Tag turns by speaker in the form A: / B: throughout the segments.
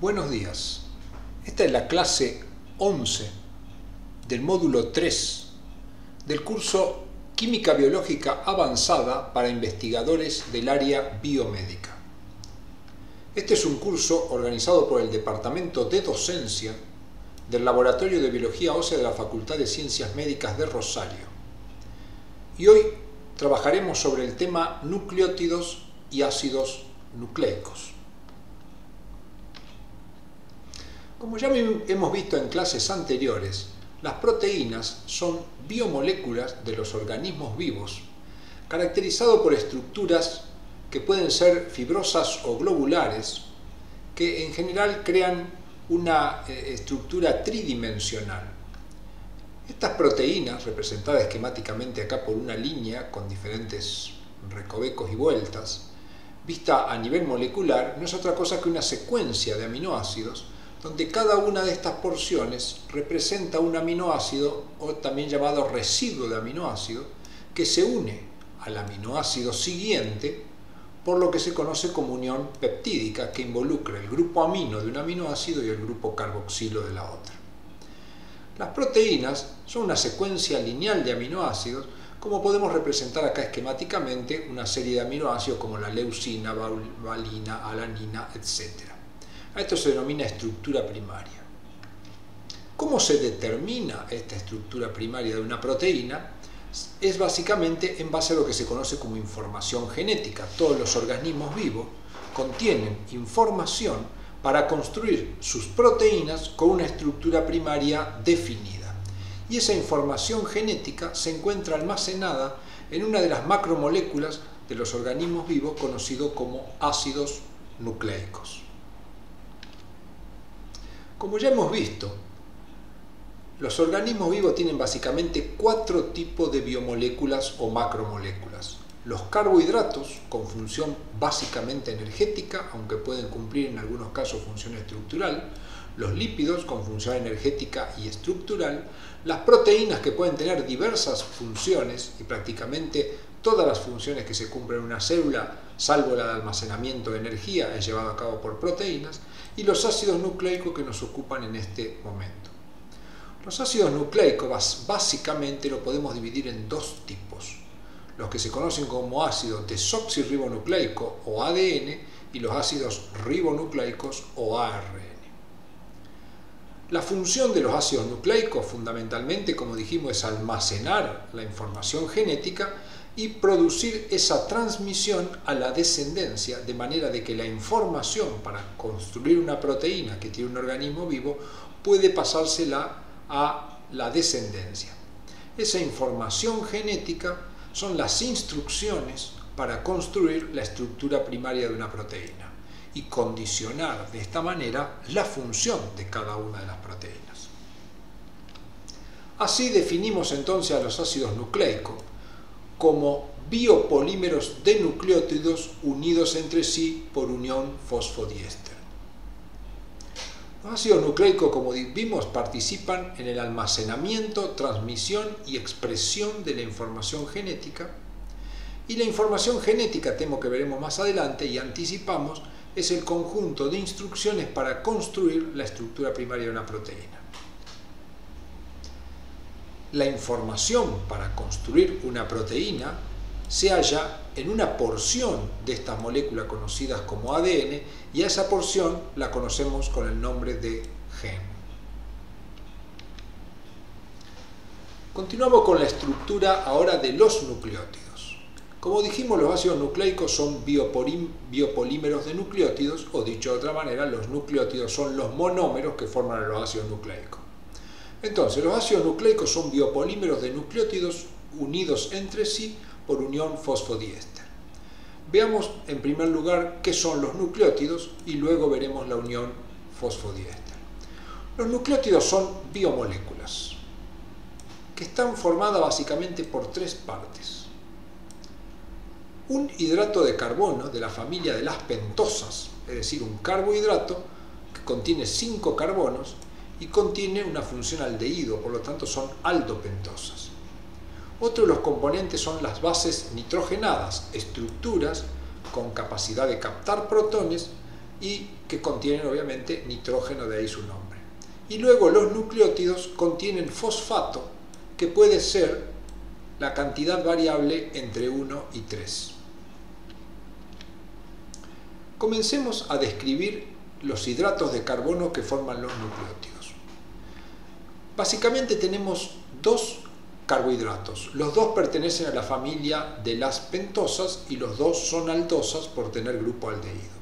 A: Buenos días. Esta es la clase 11 del módulo 3 del curso Química Biológica Avanzada para investigadores del área biomédica. Este es un curso organizado por el Departamento de Docencia del Laboratorio de Biología Ósea de la Facultad de Ciencias Médicas de Rosario. Y hoy trabajaremos sobre el tema nucleótidos y ácidos nucleicos. Como ya hemos visto en clases anteriores, las proteínas son biomoléculas de los organismos vivos, caracterizadas por estructuras que pueden ser fibrosas o globulares, que en general crean una estructura tridimensional. Estas proteínas, representadas esquemáticamente acá por una línea con diferentes recovecos y vueltas, vista a nivel molecular, no es otra cosa que una secuencia de aminoácidos donde cada una de estas porciones representa un aminoácido, o también llamado residuo de aminoácido, que se une al aminoácido siguiente por lo que se conoce como unión peptídica, que involucra el grupo amino de un aminoácido y el grupo carboxilo de la otra. Las proteínas son una secuencia lineal de aminoácidos, como podemos representar acá esquemáticamente una serie de aminoácidos como la leucina, valina, alanina, etc. A esto se denomina estructura primaria. ¿Cómo se determina esta estructura primaria de una proteína? Es básicamente en base a lo que se conoce como información genética. Todos los organismos vivos contienen información para construir sus proteínas con una estructura primaria definida. Y esa información genética se encuentra almacenada en una de las macromoléculas de los organismos vivos conocido como ácidos nucleicos. Como ya hemos visto, los organismos vivos tienen básicamente 4 tipos de biomoléculas o macromoléculas. Los carbohidratos, con función básicamente energética, aunque pueden cumplir en algunos casos función estructural, los lípidos, con función energética y estructural, las proteínas, que pueden tener diversas funciones, y prácticamente todas las funciones que se cumplen en una célula, salvo la de almacenamiento de energía, es llevado a cabo por proteínas, y los ácidos nucleicos que nos ocupan en este momento. Los ácidos nucleicos básicamente lo podemos dividir en 2 tipos, los que se conocen como ácido desoxirribonucleico o ADN y los ácidos ribonucleicos o ARN. La función de los ácidos nucleicos fundamentalmente, como dijimos, es almacenar la información genética y producir esa transmisión a la descendencia, de manera de que la información para construir una proteína que tiene un organismo vivo puede pasársela a la descendencia. Esa información genética son las instrucciones para construir la estructura primaria de una proteína y condicionar de esta manera la función de cada una de las proteínas. Así definimos entonces a los ácidos nucleicos como biopolímeros de nucleótidos unidos entre sí por unión fosfodiéster. Los ácidos nucleicos, como vimos, participan en el almacenamiento, transmisión y expresión de la información genética, y la información genética, temo que veremos más adelante y anticipamos, es el conjunto de instrucciones para construir la estructura primaria de una proteína. La información para construir una proteína se halla en una porción de estas moléculas conocidas como ADN, y a esa porción la conocemos con el nombre de gen. Continuamos con la estructura ahora de los nucleótidos. Como dijimos, los ácidos nucleicos son biopolímeros de nucleótidos, o dicho de otra manera, los nucleótidos son los monómeros que forman los ácidos nucleicos. Entonces, los ácidos nucleicos son biopolímeros de nucleótidos unidos entre sí por unión fosfodiéster. Veamos en primer lugar qué son los nucleótidos y luego veremos la unión fosfodiéster. Los nucleótidos son biomoléculas que están formadas básicamente por 3 partes. Un hidrato de carbono de la familia de las pentosas, es decir, un carbohidrato que contiene 5 carbonos y contiene una función aldehído, por lo tanto son aldopentosas. Otro de los componentes son las bases nitrogenadas, estructuras con capacidad de captar protones y que contienen obviamente nitrógeno, de ahí su nombre. Y luego los nucleótidos contienen fosfato, que puede ser la cantidad variable entre 1 y 3. Comencemos a describir los hidratos de carbono que forman los nucleótidos. Básicamente tenemos dos carbohidratos. Los dos pertenecen a la familia de las pentosas y los dos son aldosas por tener grupo aldehído.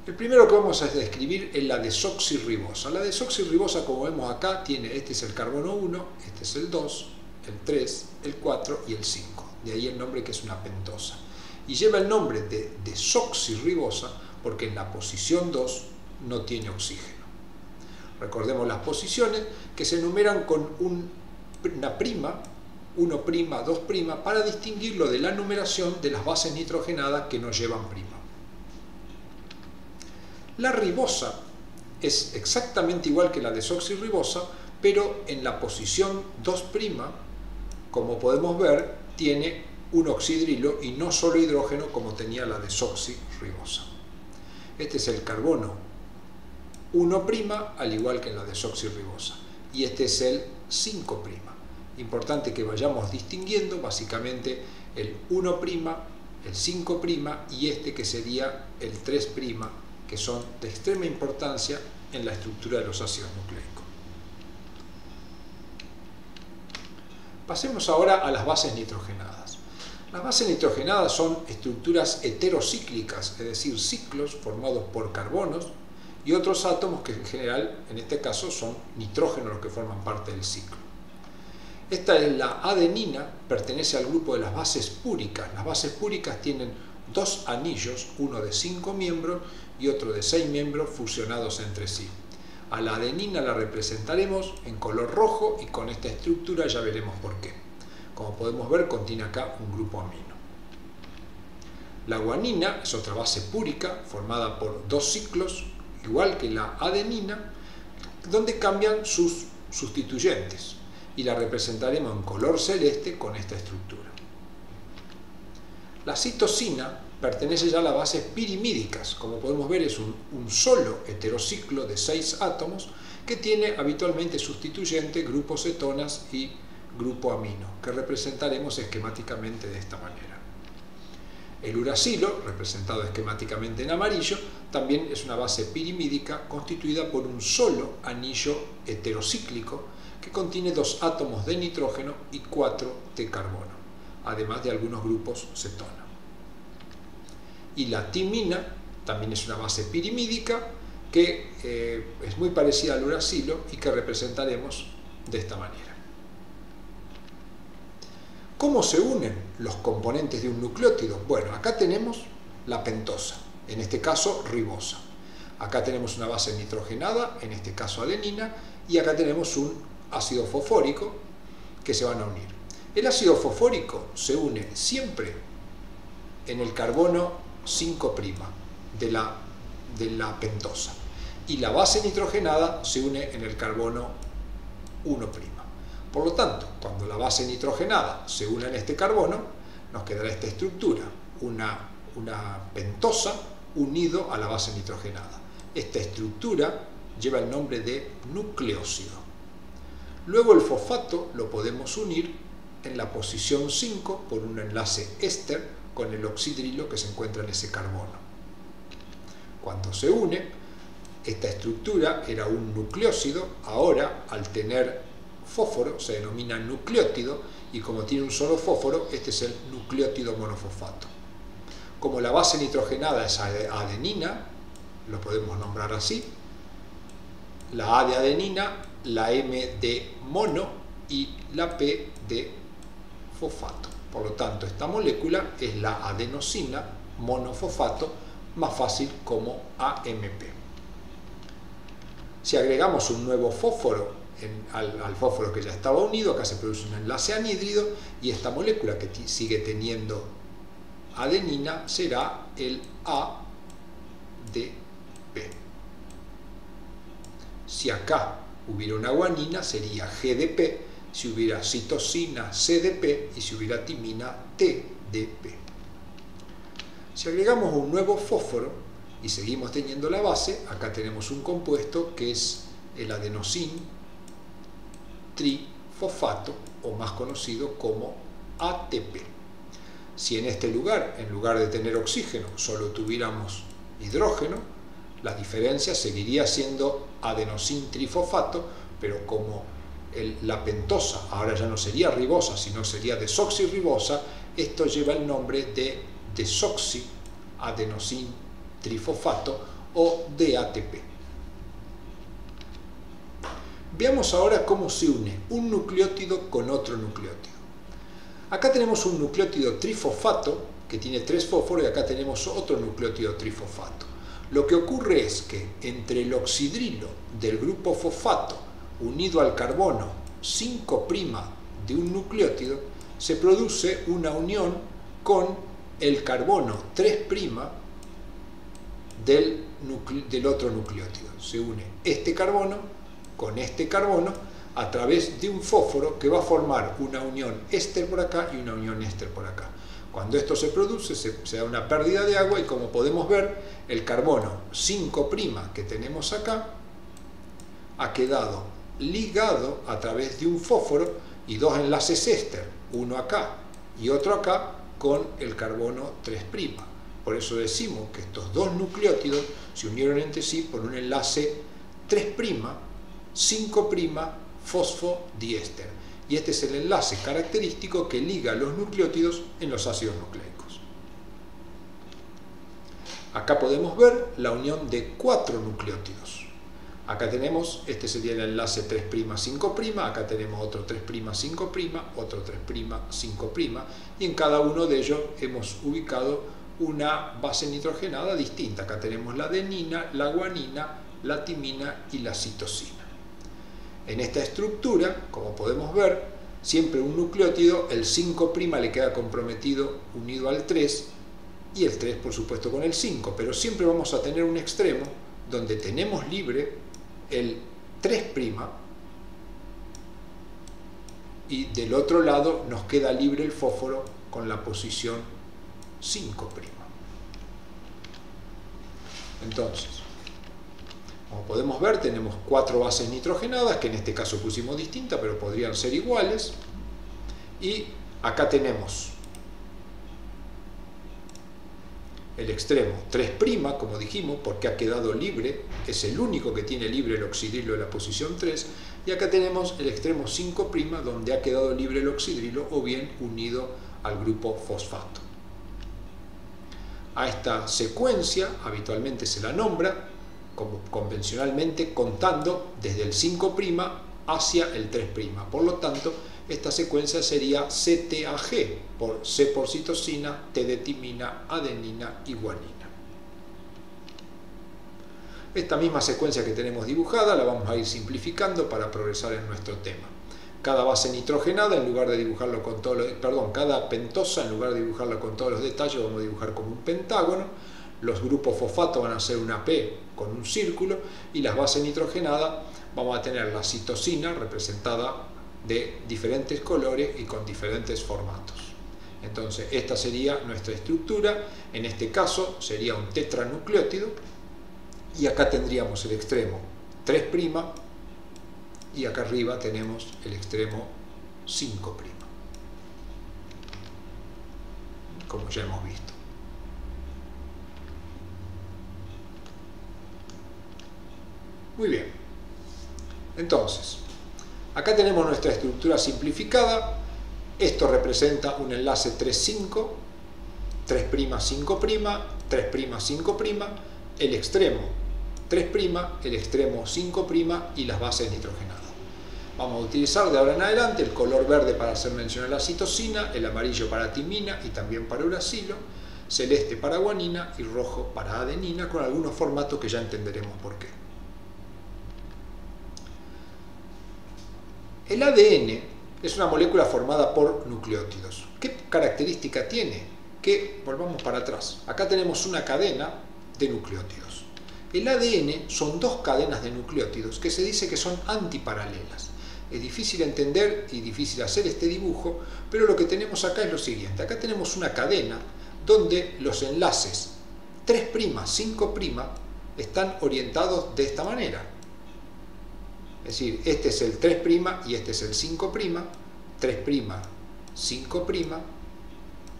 A: El primero que vamos a describir es la desoxirribosa. La desoxirribosa, como vemos acá, este es el carbono 1, este es el 2, el 3, el 4 y el 5. De ahí el nombre, que es una pentosa. Y lleva el nombre de desoxirribosa porque en la posición 2 no tiene oxígeno. Recordemos las posiciones, que se enumeran con una prima, 1', 2', para distinguirlo de la numeración de las bases nitrogenadas que no llevan prima. La ribosa es exactamente igual que la desoxirribosa, pero en la posición 2', como podemos ver, tiene un oxidrilo y no solo hidrógeno como tenía la desoxirribosa. Este es el carbono 1', al igual que en la desoxirribosa, y este es el 5'. Importante que vayamos distinguiendo básicamente el 1', el 5' y este que sería el 3', que son de extrema importancia en la estructura de los ácidos nucleicos. Pasemos ahora a las bases nitrogenadas. Las bases nitrogenadas son estructuras heterocíclicas, es decir, ciclos formados por carbonos y otros átomos que en general, en este caso, son nitrógenos los que forman parte del ciclo. Esta es la adenina, pertenece al grupo de las bases púricas. Las bases púricas tienen dos anillos, uno de 5 miembros y otro de 6 miembros fusionados entre sí. A la adenina la representaremos en color rojo y con esta estructura ya veremos por qué. Como podemos ver, contiene acá un grupo amino. La guanina es otra base púrica formada por dos ciclos, igual que la adenina, donde cambian sus sustituyentes, y la representaremos en color celeste con esta estructura. La citosina pertenece ya a las bases pirimídicas. Como podemos ver, es un solo heterociclo de 6 átomos que tiene habitualmente sustituyente grupo cetonas y grupo amino, que representaremos esquemáticamente de esta manera. El uracilo, representado esquemáticamente en amarillo, también es una base pirimídica constituida por un solo anillo heterocíclico que contiene 2 átomos de nitrógeno y 4 de carbono, además de algunos grupos cetona. Y la timina también es una base pirimídica que es muy parecida al uracilo y que representaremos de esta manera. ¿Cómo se unen los componentes de un nucleótido? Bueno, acá tenemos la pentosa, en este caso ribosa. Acá tenemos una base nitrogenada, en este caso adenina, y acá tenemos un ácido fosfórico que se van a unir. El ácido fosfórico se une siempre en el carbono 5' de la pentosa, y la base nitrogenada se une en el carbono 1'. Por lo tanto, cuando la base nitrogenada se une en este carbono, nos quedará esta estructura, una pentosa unido a la base nitrogenada. Esta estructura lleva el nombre de nucleósido. Luego el fosfato lo podemos unir en la posición 5 por un enlace éster con el oxidrilo que se encuentra en ese carbono. Cuando se une, esta estructura era un nucleósido, ahora al tener fósforo se denomina nucleótido, y como tiene un solo fósforo, este es el nucleótido monofosfato. Como la base nitrogenada es adenina, lo podemos nombrar así, la A de adenina, la M de mono y la P de fosfato. Por lo tanto, esta molécula es la adenosina monofosfato, más fácil como AMP. Si agregamos un nuevo fósforo al fósforo que ya estaba unido, acá se produce un enlace anhídrido y esta molécula que sigue teniendo adenina será el ADP. Si acá hubiera una guanina sería GDP, si hubiera citosina CDP y si hubiera timina TDP. Si agregamos un nuevo fósforo, y seguimos teniendo la base, acá tenemos un compuesto que es el adenosin trifosfato, o más conocido como ATP. Si en este lugar, en lugar de tener oxígeno, solo tuviéramos hidrógeno, la diferencia seguiría siendo adenosin trifosfato, pero como la pentosa ahora ya no sería ribosa, sino sería desoxirribosa, esto lleva el nombre de desoxiadenosin trifosfato o DATP. Veamos ahora cómo se une un nucleótido con otro nucleótido. Acá tenemos un nucleótido trifosfato que tiene 3 fósforos y acá tenemos otro nucleótido trifosfato. Lo que ocurre es que entre el oxidrilo del grupo fosfato unido al carbono 5' de un nucleótido se produce una unión con el carbono 3' del otro nucleótido. Se une este carbono con este carbono a través de un fósforo que va a formar una unión éster por acá y una unión éster por acá. Cuando esto se produce, se da una pérdida de agua y como podemos ver, el carbono 5' que tenemos acá ha quedado ligado a través de un fósforo y 2 enlaces éster, uno acá y otro acá, con el carbono 3'. Por eso decimos que estos dos nucleótidos se unieron entre sí por un enlace 3', 5' fosfodiéster. Y este es el enlace característico que liga los nucleótidos en los ácidos nucleicos. Acá podemos ver la unión de 4 nucleótidos. Acá tenemos, este sería el enlace 3', 5', acá tenemos otro 3', 5', otro 3', 5', y en cada uno de ellos hemos ubicado una base nitrogenada distinta. Acá tenemos la adenina, la guanina, la timina y la citosina. En esta estructura, como podemos ver, siempre un nucleótido, el 5' le queda comprometido unido al 3 y el 3 por supuesto con el 5, pero siempre vamos a tener un extremo donde tenemos libre el 3' y del otro lado nos queda libre el fósforo con la posición 5'. Entonces, como podemos ver, tenemos 4 bases nitrogenadas, que en este caso pusimos distintas, pero podrían ser iguales. Y acá tenemos el extremo 3', como dijimos, porque ha quedado libre, es el único que tiene libre el oxidrilo de la posición 3. Y acá tenemos el extremo 5', donde ha quedado libre el oxidrilo o bien unido al grupo fosfato. A esta secuencia habitualmente se la nombra convencionalmente contando desde el 5' hacia el 3'. Por lo tanto, esta secuencia sería CTAG, por C por citosina, T de timina, adenina y guanina. Esta misma secuencia que tenemos dibujada la vamos a ir simplificando para progresar en nuestro tema. Cada base nitrogenada, en lugar de dibujarlo con todos los, cada pentosa, en lugar de dibujarlo con todos los detalles, vamos a dibujar como un pentágono. Los grupos fosfato van a ser una P con un círculo y las bases nitrogenadas vamos a tener la citosina representada de diferentes colores y con diferentes formatos. Entonces esta sería nuestra estructura. En este caso sería un tetranucleótido y acá tendríamos el extremo 3' y acá arriba tenemos el extremo 5', como ya hemos visto. Muy bien, entonces, acá tenemos nuestra estructura simplificada. Esto representa un enlace 3', 3', 5', 3', 5', el extremo 3', el extremo 5' y las bases nitrogenadas. Vamos a utilizar de ahora en adelante el color verde para hacer mención a la citosina, el amarillo para timina y también para uracilo, celeste para guanina y rojo para adenina, con algunos formatos que ya entenderemos por qué. El ADN es una molécula formada por nucleótidos. ¿Qué característica tiene? Que, volvamos para atrás, acá tenemos una cadena de nucleótidos. El ADN son dos cadenas de nucleótidos que se dice que son antiparalelas. Es difícil entender y difícil hacer este dibujo, pero lo que tenemos acá es lo siguiente. Acá tenemos una cadena donde los enlaces 3', 5', están orientados de esta manera. Es decir, este es el 3' y este es el 5', 3', 5',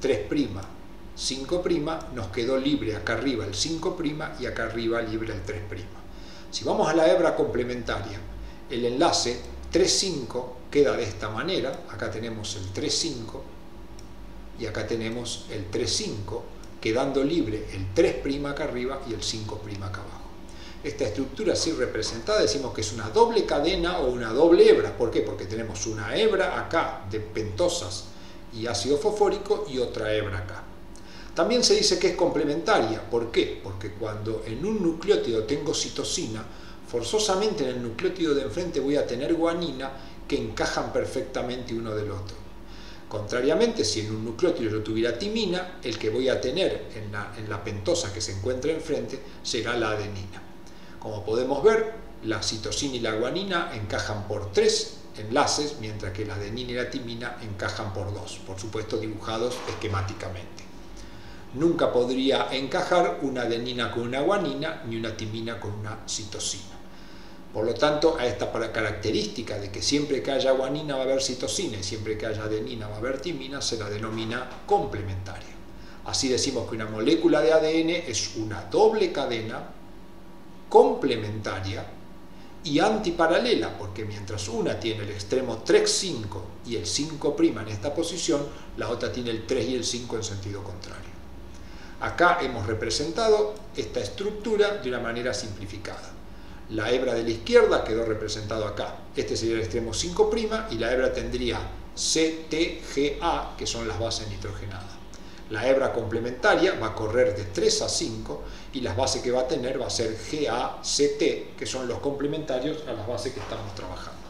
A: 3', 5', nos quedó libre acá arriba el 5' y acá arriba libre el 3'. Si vamos a la hebra complementaria, el enlace 3', 5 queda de esta manera. Acá tenemos el 3', 5 y acá tenemos el 3', 5, quedando libre el 3' acá arriba y el 5' acá abajo. Esta estructura así representada decimos que es una doble cadena o una doble hebra. ¿Por qué? Porque tenemos una hebra acá de pentosas y ácido fosfórico y otra hebra acá. También se dice que es complementaria. ¿Por qué? Porque cuando en un nucleótido tengo citosina, forzosamente en el nucleótido de enfrente voy a tener guanina que encajan perfectamente uno del otro. Contrariamente, si en un nucleótido yo tuviera timina, el que voy a tener en la pentosa que se encuentra enfrente será la adenina. Como podemos ver, la citosina y la guanina encajan por 3 enlaces, mientras que la adenina y la timina encajan por 2, por supuesto dibujados esquemáticamente. Nunca podría encajar una adenina con una guanina ni una timina con una citosina. Por lo tanto, a esta característica de que siempre que haya guanina va a haber citosina y siempre que haya adenina va a haber timina, se la denomina complementaria. Así decimos que una molécula de ADN es una doble cadena complementaria y antiparalela, porque mientras una tiene el extremo 3', 5 y el 5' en esta posición, la otra tiene el 3 y el 5 en sentido contrario. Acá hemos representado esta estructura de una manera simplificada. La hebra de la izquierda quedó representado acá. Este sería el extremo 5' y la hebra tendría CTGA, que son las bases nitrogenadas. La hebra complementaria va a correr de 3 a 5 y las bases que va a tener va a ser GACT, que son los complementarios a las bases que estamos trabajando.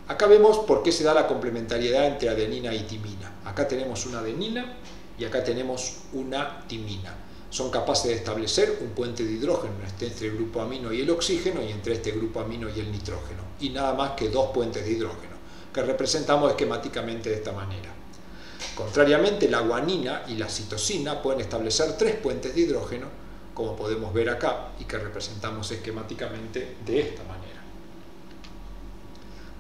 A: Acá vemos por qué se da la complementariedad entre adenina y timina. Acá tenemos una adenina y acá tenemos una timina. Son capaces de establecer un puente de hidrógeno entre el grupo amino y el oxígeno y entre este grupo amino y el nitrógeno. Y nada más que 2 puentes de hidrógeno, que representamos esquemáticamente de esta manera. Contrariamente, la guanina y la citosina pueden establecer 3 puentes de hidrógeno, como podemos ver acá, y que representamos esquemáticamente de esta manera.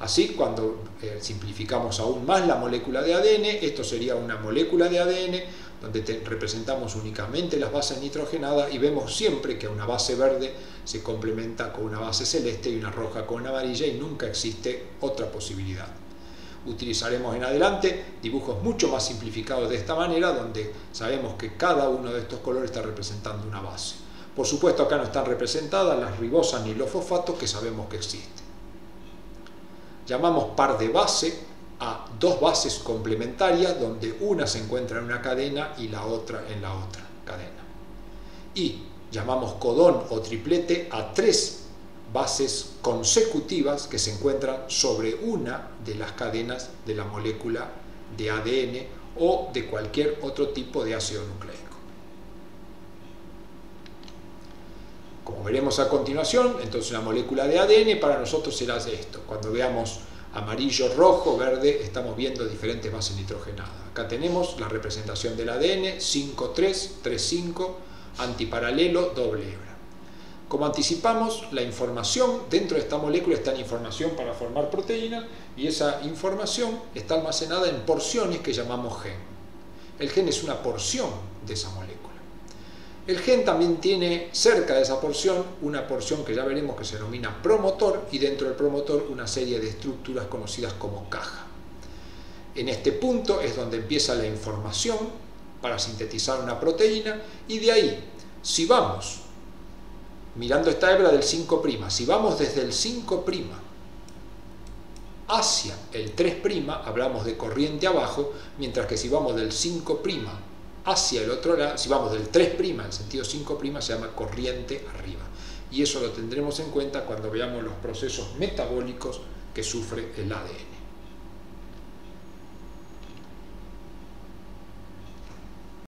A: Así, cuando simplificamos aún más la molécula de ADN, esto sería una molécula de ADN donde representamos únicamente las bases nitrogenadas y vemos siempre que una base verde se complementa con una base celeste y una roja con una amarilla y nunca existe otra posibilidad. Utilizaremos en adelante dibujos mucho más simplificados de esta manera, donde sabemos que cada uno de estos colores está representando una base. Por supuesto, acá no están representadas las ribosas ni los fosfatos que sabemos que existen. Llamamos par de base a 2 bases complementarias, donde una se encuentra en una cadena y la otra en la otra cadena. Y llamamos codón o triplete a 3 bases consecutivas que se encuentran sobre una de las cadenas de la molécula de ADN o de cualquier otro tipo de ácido nucleico. Como veremos a continuación, entonces una molécula de ADN para nosotros será esto. Cuando veamos amarillo, rojo, verde, estamos viendo diferentes bases nitrogenadas. Acá tenemos la representación del ADN, 5'3", 3'5", antiparalelo, doble hebra. Como anticipamos, la información dentro de esta molécula está en información para formar proteínas y esa información está almacenada en porciones que llamamos gen. El gen es una porción de esa molécula. El gen también tiene cerca de esa porción una porción que ya veremos que se denomina promotor y dentro del promotor una serie de estructuras conocidas como caja. En este punto es donde empieza la información para sintetizar una proteína y de ahí, si vamos mirando esta hebra del 5', si vamos desde el 5' hacia el 3', hablamos de corriente abajo, mientras que si vamos del 5' hacia el otro lado, si vamos del 3' en sentido 5', se llama corriente arriba. Y eso lo tendremos en cuenta cuando veamos los procesos metabólicos que sufre el ADN.